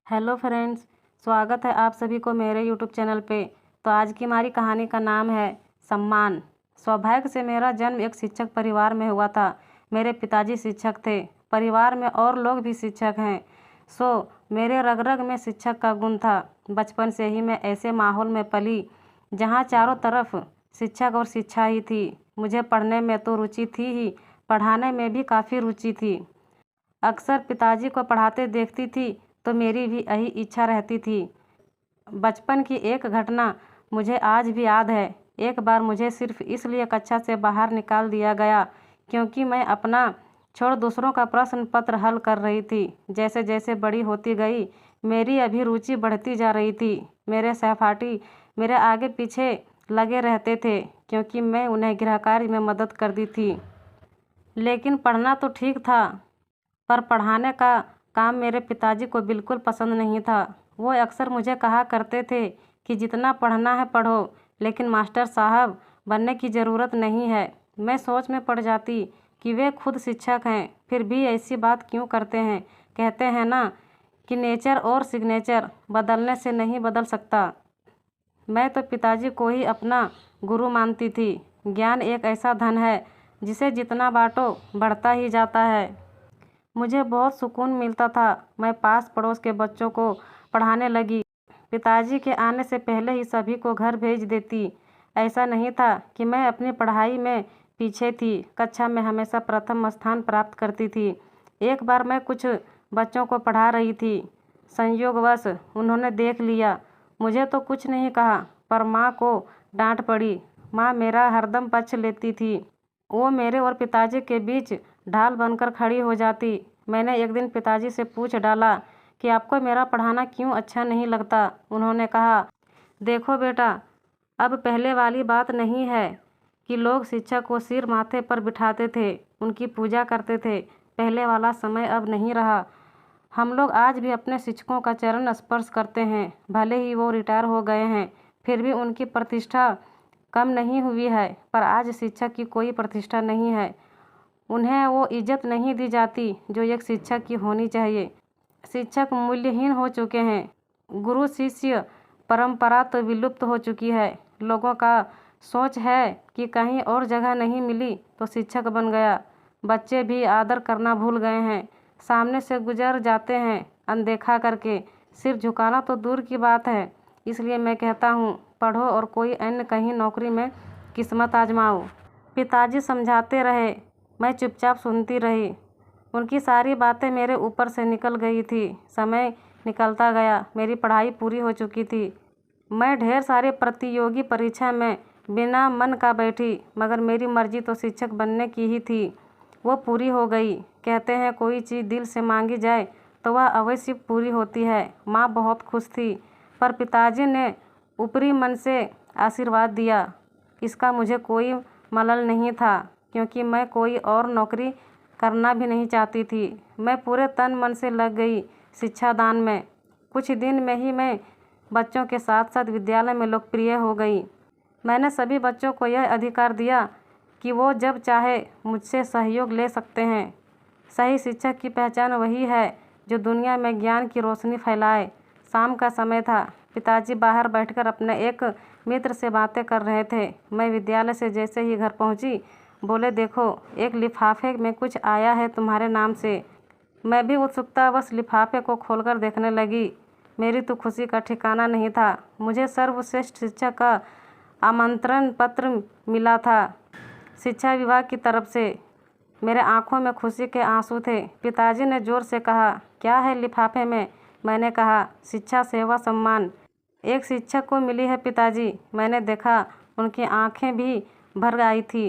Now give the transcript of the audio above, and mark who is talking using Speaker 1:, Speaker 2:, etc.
Speaker 1: Hello friends, स्वागत है आप सभी को मेरे यूट्यूब चैनल पे। तो आज की हमारी कहानी का नाम है सम्मान। सौभाग्य से मेरा जन्म एक शिक्षक परिवार में हुआ था। मेरे पिताजी शिक्षक थे। परिवार में और लोग भी शिक्षक हैं। मेरे रग रग में शिक्षक का गुण था। बचपन से ही मैं ऐसे माहौल में पली जहाँ चारों तरफ शिक्षक और शिक्षा ही थी। मुझे पढ़ने में तो रुचि थी ही, पढ़ाने में भी काफ़ी रुचि थी। अक्सर पिताजी को पढ़ाते देखती थी तो मेरी भी यही इच्छा रहती थी। बचपन की एक घटना मुझे आज भी याद है। एक बार मुझे सिर्फ इसलिए कक्षा से बाहर निकाल दिया गया क्योंकि मैं अपना छोड़ दूसरों का प्रश्न पत्र हल कर रही थी। जैसे जैसे बड़ी होती गई मेरी अभिरुचि बढ़ती जा रही थी। मेरे सहपाठी मेरे आगे पीछे लगे रहते थे क्योंकि मैं उन्हें गृह कार्य में मदद करती थी। लेकिन पढ़ना तो ठीक था, पर पढ़ाने का काम मेरे पिताजी को बिल्कुल पसंद नहीं था। वो अक्सर मुझे कहा करते थे कि जितना पढ़ना है पढ़ो, लेकिन मास्टर साहब बनने की ज़रूरत नहीं है। मैं सोच में पड़ जाती कि वे खुद शिक्षक हैं, फिर भी ऐसी बात क्यों करते हैं। कहते हैं ना कि नेचर और सिग्नेचर बदलने से नहीं बदल सकता। मैं तो पिताजी को ही अपना गुरु मानती थी। ज्ञान एक ऐसा धन है जिसे जितना बांटो बढ़ता ही जाता है। मुझे बहुत सुकून मिलता था। मैं पास पड़ोस के बच्चों को पढ़ाने लगी। पिताजी के आने से पहले ही सभी को घर भेज देती। ऐसा नहीं था कि मैं अपनी पढ़ाई में पीछे थी। कक्षा में हमेशा प्रथम स्थान प्राप्त करती थी। एक बार मैं कुछ बच्चों को पढ़ा रही थी। संयोगवश उन्होंने देख लिया। मुझे तो कुछ नहीं कहा, पर माँ को डांट पड़ी। माँ मेरा हरदम पक्ष लेती थी। वो मेरे और पिताजी के बीच ढाल बनकर खड़ी हो जाती। मैंने एक दिन पिताजी से पूछ डाला कि आपको मेरा पढ़ाना क्यों अच्छा नहीं लगता। उन्होंने कहा, देखो बेटा, अब पहले वाली बात नहीं है कि लोग शिक्षक को सिर माथे पर बिठाते थे, उनकी पूजा करते थे। पहले वाला समय अब नहीं रहा। हम लोग आज भी अपने शिक्षकों का चरण स्पर्श करते हैं। भले ही वो रिटायर हो गए हैं, फिर भी उनकी प्रतिष्ठा कम नहीं हुई है। पर आज शिक्षक की कोई प्रतिष्ठा नहीं है। उन्हें वो इज्जत नहीं दी जाती जो एक शिक्षक की होनी चाहिए। शिक्षक मूल्यहीन हो चुके हैं। गुरु शिष्य परंपरा तो विलुप्त हो चुकी है। लोगों का सोच है कि कहीं और जगह नहीं मिली तो शिक्षक बन गया। बच्चे भी आदर करना भूल गए हैं। सामने से गुजर जाते हैं अनदेखा करके। सिर झुकाना तो दूर की बात है। इसलिए मैं कहता हूँ, पढ़ो और कोई अन्य कहीं नौकरी में किस्मत आजमाओ। पिताजी समझाते रहे, मैं चुपचाप सुनती रही। उनकी सारी बातें मेरे ऊपर से निकल गई थी। समय निकलता गया, मेरी पढ़ाई पूरी हो चुकी थी। मैं ढेर सारे प्रतियोगी परीक्षा में बिना मन का बैठी, मगर मेरी मर्जी तो शिक्षक बनने की ही थी। वो पूरी हो गई। कहते हैं कोई चीज़ दिल से मांगी जाए तो वह अवश्य पूरी होती है। माँ बहुत खुश थी, पर पिताजी ने ऊपरी मन से आशीर्वाद दिया। इसका मुझे कोई मलल नहीं था, क्योंकि मैं कोई और नौकरी करना भी नहीं चाहती थी। मैं पूरे तन मन से लग गई शिक्षादान में। कुछ दिन में ही मैं बच्चों के साथ साथ विद्यालय में लोकप्रिय हो गई। मैंने सभी बच्चों को यह अधिकार दिया कि वो जब चाहे मुझसे सहयोग ले सकते हैं। सही शिक्षक की पहचान वही है जो दुनिया में ज्ञान की रोशनी फैलाए। शाम का समय था। पिताजी बाहर बैठकर अपने एक मित्र से बातें कर रहे थे। मैं विद्यालय से जैसे ही घर पहुंची, बोले, देखो, एक लिफाफे में कुछ आया है तुम्हारे नाम से। मैं भी उत्सुकतावश लिफाफे को खोलकर देखने लगी। मेरी तो खुशी का ठिकाना नहीं था। मुझे सर्वश्रेष्ठ शिक्षक का आमंत्रण पत्र मिला था शिक्षा विभाग की तरफ से। मेरे आंखों में खुशी के आंसू थे। पिताजी ने जोर से कहा, क्या है लिफाफे में? मैंने कहा, शिक्षा सेवा सम्मान। एक शिक्षक को मिली है पिताजी। मैंने देखा उनकी आंखें भी भर आई थी।